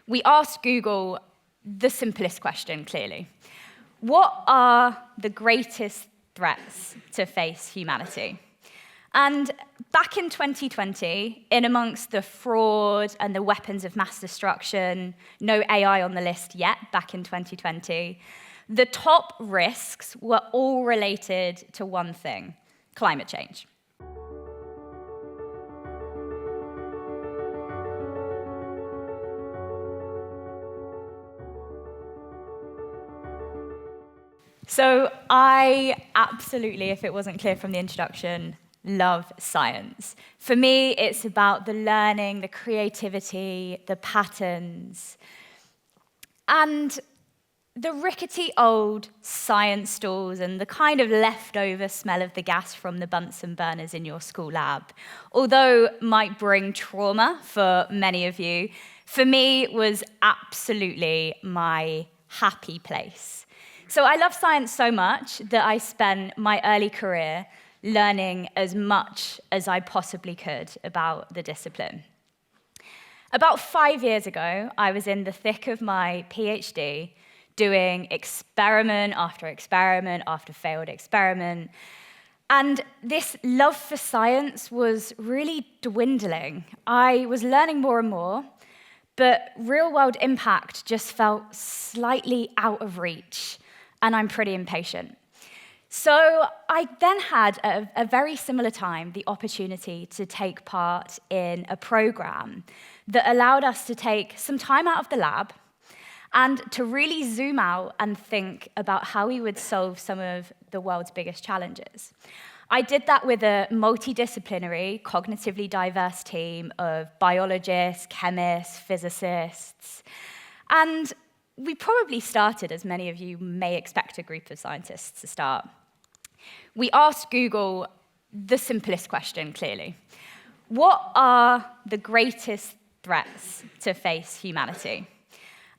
we asked Google the simplest question, clearly. What are the greatest threats to face humanity? And back in 2020, in amongst the fraud and the weapons of mass destruction, no AI on the list yet, back in 2020, the top risks were all related to one thing: climate change. So I absolutely, if it wasn't clear from the introduction, love science. For me, it's about the learning, the creativity, the patterns. And the rickety old science stalls and the kind of leftover smell of the gas from the Bunsen burners in your school lab, although might bring trauma for many of you, for me was absolutely my happy place. So I love science so much that I spent my early career learning as much as I possibly could about the discipline. About 5 years ago, I was in the thick of my PhD, doing experiment after failed experiment. And this love for science was really dwindling. I was learning more and more, but real-world impact just felt slightly out of reach, and I'm pretty impatient. So I then had, at a very similar time, the opportunity to take part in a program that allowed us to take some time out of the lab and to really zoom out and think about how we would solve some of the world's biggest challenges. I did that with a multidisciplinary, cognitively diverse team of biologists, chemists, physicists, and we probably started, as many of you may expect a group of scientists to start. We asked Google the simplest question, clearly. What are the greatest threats to face humanity?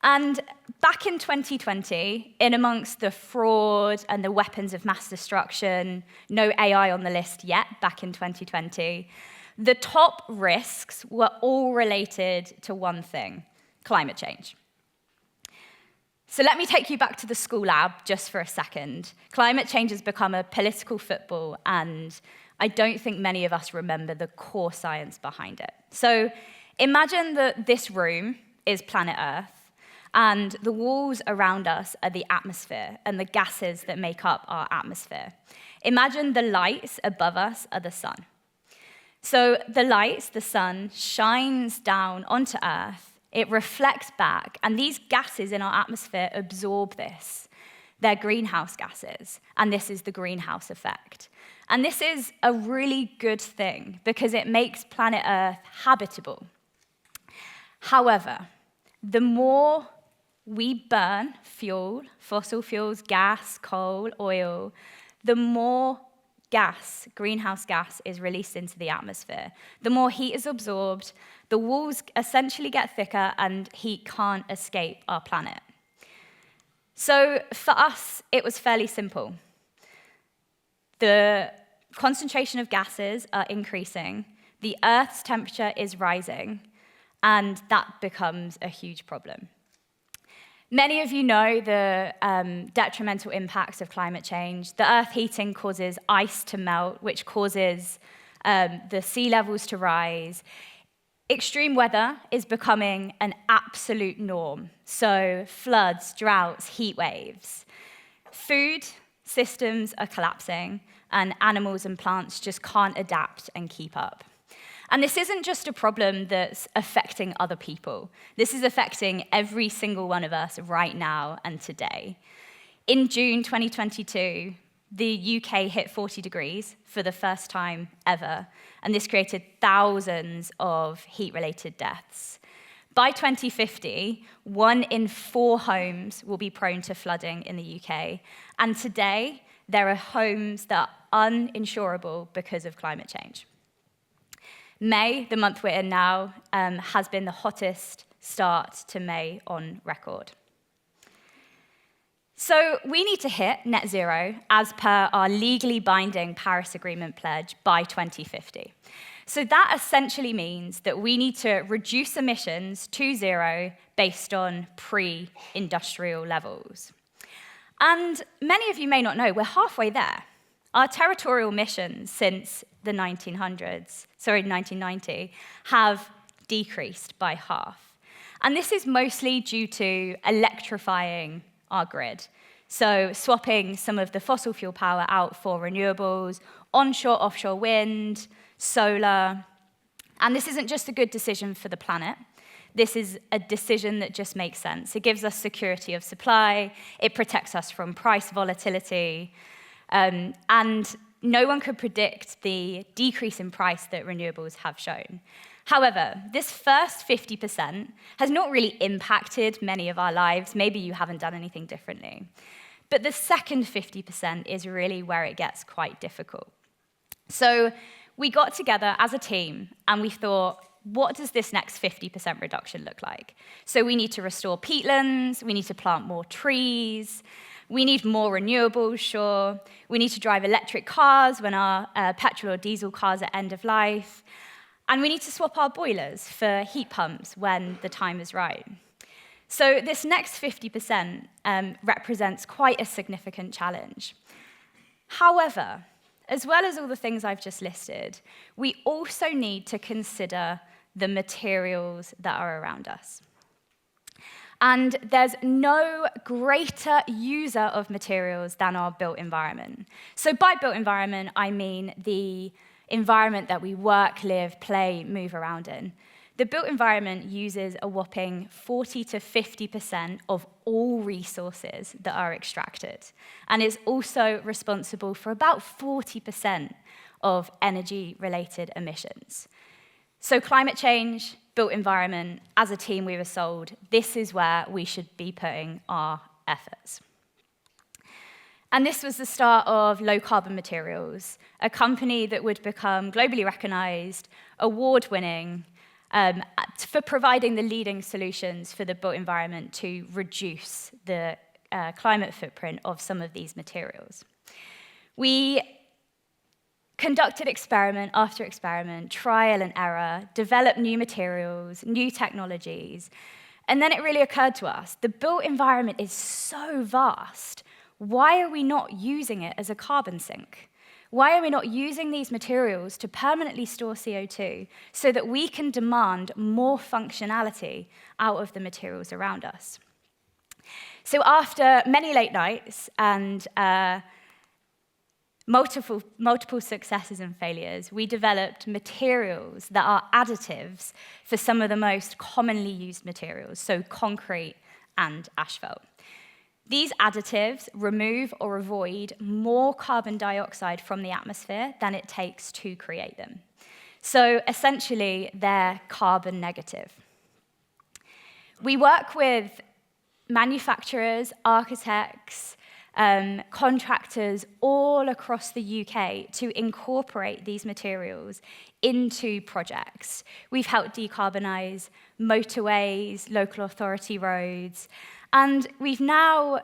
And back in 2020, in amongst the fraud and the weapons of mass destruction, no AI on the list yet, back in 2020, the top risks were all related to one thing: climate change. So let me take you back to the school lab just for a second. Climate change has become a political football, and I don't think many of us remember the core science behind it. So imagine that this room is planet Earth, and the walls around us are the atmosphere and the gases that make up our atmosphere. Imagine the lights above us are the sun. So the lights, the sun, shines down onto Earth. It reflects back, and these gases in our atmosphere absorb this. They're greenhouse gases, and this is the greenhouse effect. And this is a really good thing because it makes planet Earth habitable. However, the more we burn fuel, fossil fuels, gas, coal, oil, the more gas, greenhouse gas, is released into the atmosphere. The more heat is absorbed, the walls essentially get thicker and heat can't escape our planet. So for us, it was fairly simple. The concentration of gases are increasing, the Earth's temperature is rising, and that becomes a huge problem. Many of you know the detrimental impacts of climate change. The Earth heating causes ice to melt, which causes the sea levels to rise. Extreme weather is becoming an absolute norm. So floods, droughts, heat waves. Food systems are collapsing, and animals and plants just can't adapt and keep up. And this isn't just a problem that's affecting other people. This is affecting every single one of us right now and today. In June 2022, the UK hit 40 degrees for the first time ever, and this created thousands of heat-related deaths. By 2050, 1 in 4 homes will be prone to flooding in the UK, and today, there are homes that are uninsurable because of climate change. May, the month we're in now, has been the hottest start to May on record. So we need to hit net zero as per our legally binding Paris Agreement pledge by 2050. So that essentially means that we need to reduce emissions to zero based on pre-industrial levels. And many of you may not know, we're halfway there. Our territorial emissions since the 1990, have decreased by half. And this is mostly due to electrifying our grid. So swapping some of the fossil fuel power out for renewables, onshore, offshore wind, solar. And this isn't just a good decision for the planet. This is a decision that just makes sense. It gives us security of supply. It protects us from price volatility. And no one could predict the decrease in price that renewables have shown. However, this first 50% has not really impacted many of our lives. Maybe you haven't done anything differently. But the second 50% is really where it gets quite difficult. So we got together as a team and we thought, what does this next 50% reduction look like? So we need to restore peatlands, we need to plant more trees, we need more renewables, sure. We need to drive electric cars when our petrol or diesel cars are end of life. And we need to swap our boilers for heat pumps when the time is right. So this next 50% represents quite a significant challenge. However, as well as all the things I've just listed, we also need to consider the materials that are around us. And there's no greater user of materials than our built environment. So by built environment, I mean the environment that we work, live, play, move around in. The built environment uses a whopping 40 to 50% of all resources that are extracted, and is also responsible for about 40% of energy-related emissions. So climate change, built environment, as a team we were sold, this is where we should be putting our efforts. And this was the start of Lowcarbon Materials, a company that would become globally recognized, award-winning, for providing the leading solutions for the built environment to reduce the climate footprint of some of these materials. We conducted experiment after experiment, trial and error, developed new materials, new technologies, and then it really occurred to us, the built environment is so vast. Why are we not using it as a carbon sink? Why are we not using these materials to permanently store CO2 so that we can demand more functionality out of the materials around us? So after many late nights and multiple successes and failures, we developed materials that are additives for some of the most commonly used materials, so concrete and asphalt. These additives remove or avoid more carbon dioxide from the atmosphere than it takes to create them. So essentially, they're carbon negative. We work with manufacturers, architects, contractors all across the UK to incorporate these materials into projects. We've helped decarbonize motorways, local authority roads, and we've now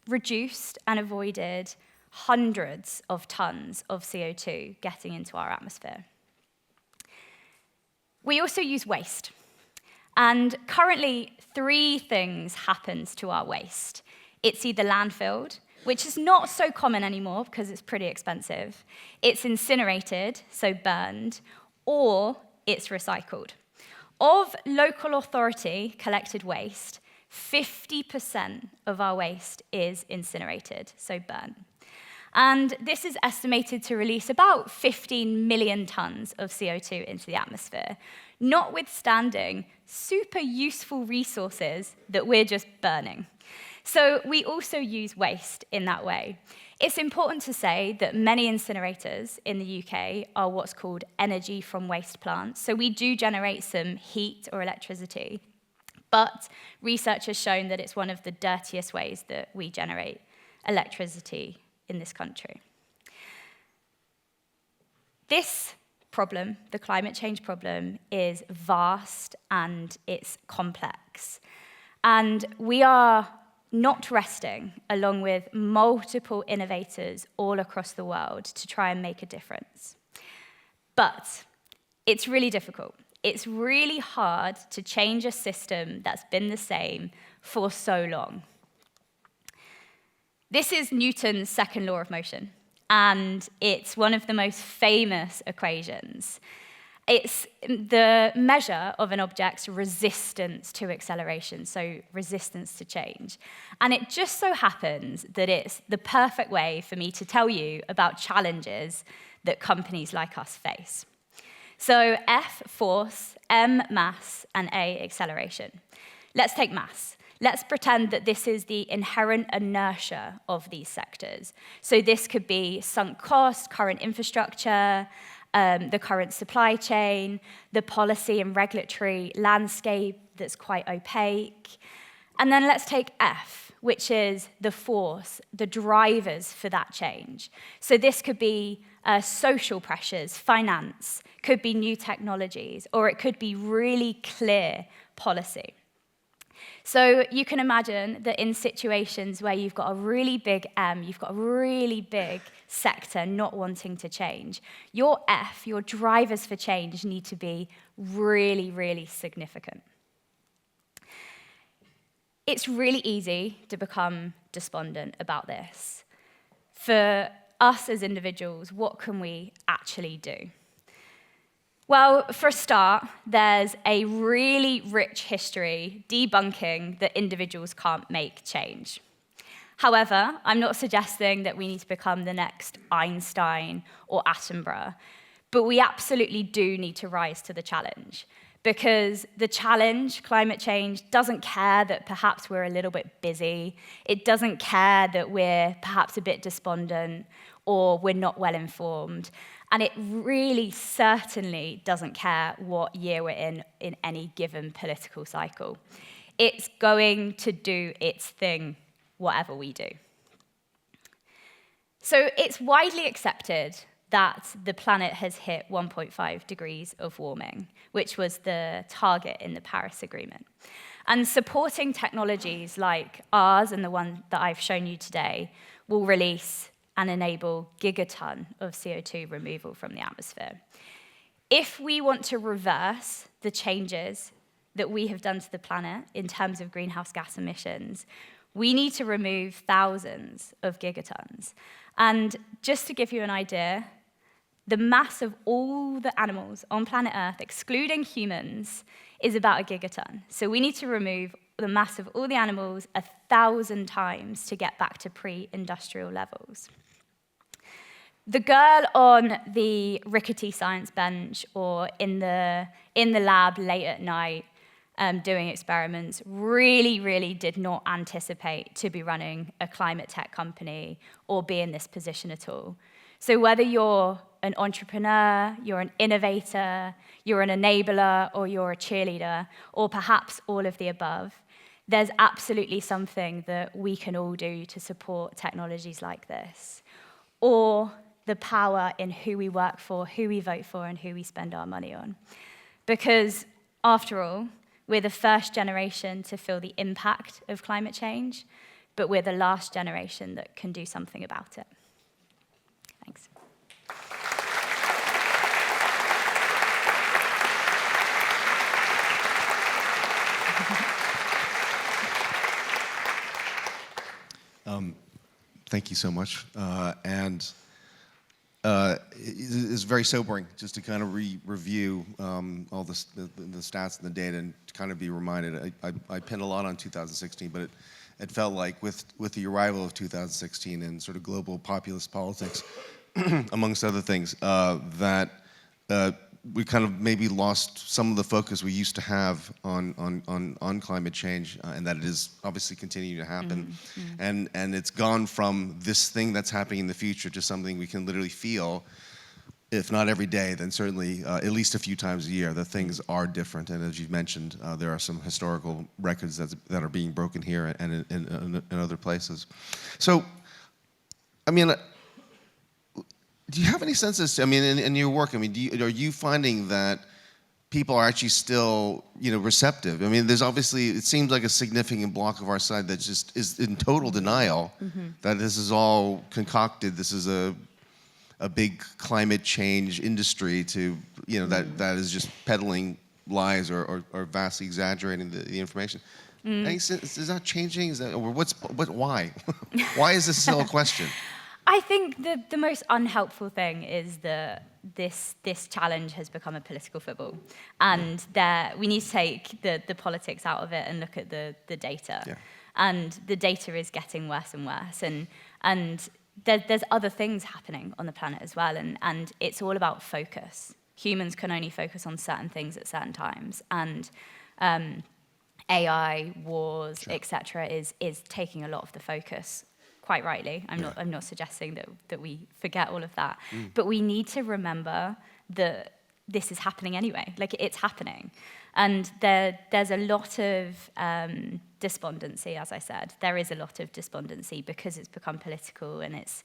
reduced and avoided hundreds of tons of CO2 getting into our atmosphere. We also use waste. And currently, 3 things happens to our waste. It's either landfilled, which is not so common anymore because it's pretty expensive. It's incinerated, so burned, or it's recycled. Of local authority collected waste, 50% of our waste is incinerated, so burned. And this is estimated to release about 15 million tons of CO2 into the atmosphere, notwithstanding super useful resources that we're just burning. So we also use waste in that way. It's important to say that many incinerators in the UK are what's called energy from waste plants. So we do generate some heat or electricity, but research has shown that it's one of the dirtiest ways that we generate electricity in this country. This problem, the climate change problem, is vast and it's complex. And we are not resting, along with multiple innovators all across the world, to try and make a difference. But It's really difficult. It's really hard to change a system that's been the same for so long. This is Newton's second law of motion, and it's one of the most famous equations. It's the measure of an object's resistance to acceleration, so resistance to change. And it just so happens that it's the perfect way for me to tell you about challenges that companies like us face. So F, force, M, mass, and A, acceleration. Let's take mass. Let's pretend that this is the inherent inertia of these sectors. So this could be sunk cost, current infrastructure, the current supply chain, the policy and regulatory landscape that's quite opaque. And then let's take F, which is the force, the drivers for that change. So this could be social pressures, finance, could be new technologies, or it could be really clear policy. So you can imagine that in situations where you've got a really big M, you've got a really big sector not wanting to change, your F, your drivers for change, need to be really, really significant. It's really easy to become despondent about this. For us as individuals, what can we actually do? Well, for a start, there's a really rich history debunking that individuals can't make change. However, I'm not suggesting that we need to become the next Einstein or Attenborough, but we absolutely do need to rise to the challenge. Because the challenge, climate change, doesn't care that perhaps we're a little bit busy. It doesn't care that we're perhaps a bit despondent or we're not well informed. And it really certainly doesn't care what year we're in any given political cycle. It's going to do its thing, whatever we do. So it's widely accepted that the planet has hit 1.5 degrees of warming, which was the target in the Paris Agreement. And supporting technologies like ours and the one that I've shown you today will release and enable gigaton of CO2 removal from the atmosphere. If we want to reverse the changes that we have done to the planet in terms of greenhouse gas emissions, we need to remove thousands of gigatons. And just to give you an idea, the mass of all the animals on planet Earth, excluding humans, is about a gigaton. So we need to remove the mass of all the animals 1,000 times to get back to pre-industrial levels. The girl on the rickety science bench or in the lab late at night doing experiments really, really did not anticipate to be running a climate tech company or be in this position at all. So whether you're an entrepreneur, you're an innovator, you're an enabler, or you're a cheerleader, or perhaps all of the above, there's absolutely something that we can all do to support technologies like this. Or the power in who we work for, who we vote for, and who we spend our money on. Because, after all, we're the first generation to feel the impact of climate change, but we're the last generation that can do something about it. Thanks. Thank you so much. It's very sobering just to kind of review all the stats and the data and to kind of be reminded. I pinned a lot on 2016, but it felt like with the arrival of 2016 and sort of global populist politics, amongst other things, that we kind of maybe lost some of the focus we used to have on climate change, and that it is obviously continuing to happen. And it's gone from this thing that's happening in the future to something we can literally feel, if not every day, then certainly at least a few times a year, that things are different. And as you've mentioned, there are some historical records that are being broken here and in other places. So, I mean, do you have any sense as to, I mean, in your work, I mean, are you finding that people are actually still, receptive? I mean, there's obviously, it seems like a significant block of our side that just is in total denial that this is all concocted, this is a a big climate change industry to, that is just peddling lies or vastly exaggerating the information. Is that changing? Why? Why is this still a question? I think the most unhelpful thing is that this challenge has become a political football, and we need to take the politics out of it and look at the data. Yeah. And the data is getting worse and worse, and there's other things happening on the planet as well, and it's all about focus. Humans can only focus on certain things at certain times, and AI, wars, sure, etc., is taking a lot of the focus. Quite rightly. I'm not suggesting that we forget all of that. But we need to remember that this is happening anyway. Like, it's happening. And there's a lot of despondency, as I said. There is a lot of despondency because it's become political, and it's,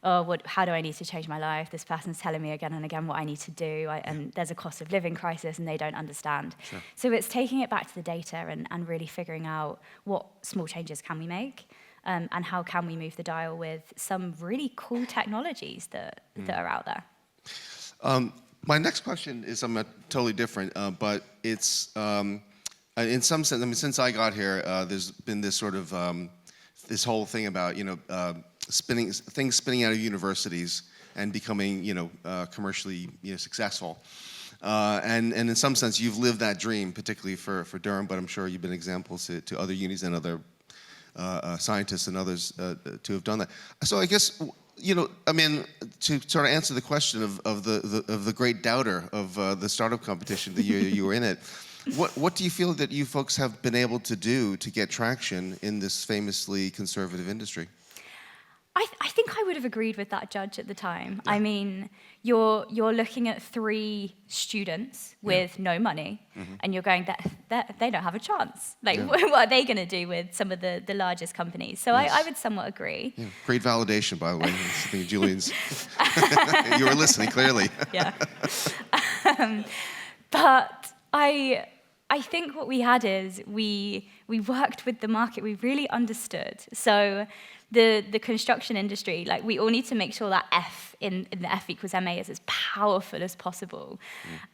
how do I need to change my life? This person's telling me again and again what I need to do, and there's a cost of living crisis, and they don't understand. Sure. So it's taking it back to the data and really figuring out what small changes can we make. And how can we move the dial with some really cool technologies that are out there? My next question is something totally different, but it's, in some sense, I mean, since I got here, there's been this sort of, this whole thing about, things spinning out of universities and becoming, commercially, successful. And in some sense, you've lived that dream, particularly for Durham, but I'm sure you've been examples to other unis and other scientists and others to have done that. So I guess, to sort of answer the question of the great doubter of the startup competition the year you were in it, what do you feel that you folks have been able to do to get traction in this famously conservative industry? I think I would have agreed with that judge at the time. Yeah. I mean, you're looking at 3 students with no money, and you're going, they don't have a chance. Like, what are they going to do with some of the largest companies? So I would somewhat agree. Yeah. Great validation, by the way. I think Julian's. You were listening, clearly. Yeah. But I think what we had is we worked with the market. We really understood. So the construction industry, like, we all need to make sure that F in the F equals MA is as powerful as possible.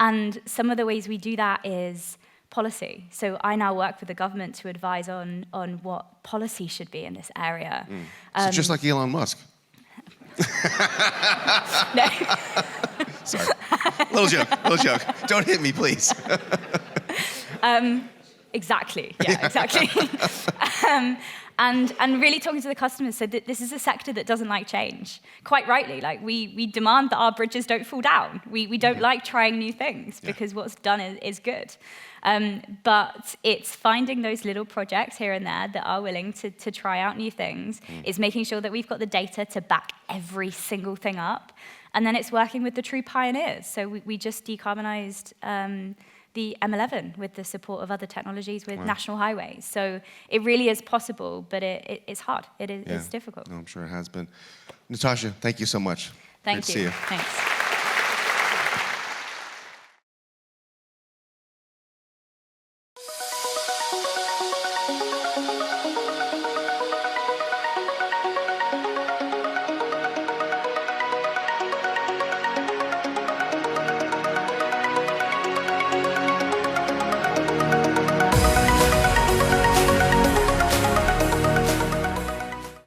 And some of the ways we do that is policy. So I now work with the government to advise on what policy should be in this area. So just like Elon Musk. No. Sorry. Little joke. Don't hit me, please. Exactly. Yeah, exactly. And really talking to the customers, so that this is a sector that doesn't like change. Quite rightly, like, we demand that our bridges don't fall down. We don't like trying new things because what's done is good. But it's finding those little projects here and there that are willing to try out new things. It's making sure that we've got the data to back every single thing up. And then it's working with the true pioneers. So we just decarbonized the M11 with the support of other technologies with national highways. So it really is possible, but it's hard. It's difficult. No, I'm sure it has been. Natasha, thank you so much. Thank you. Great to see you. Thanks.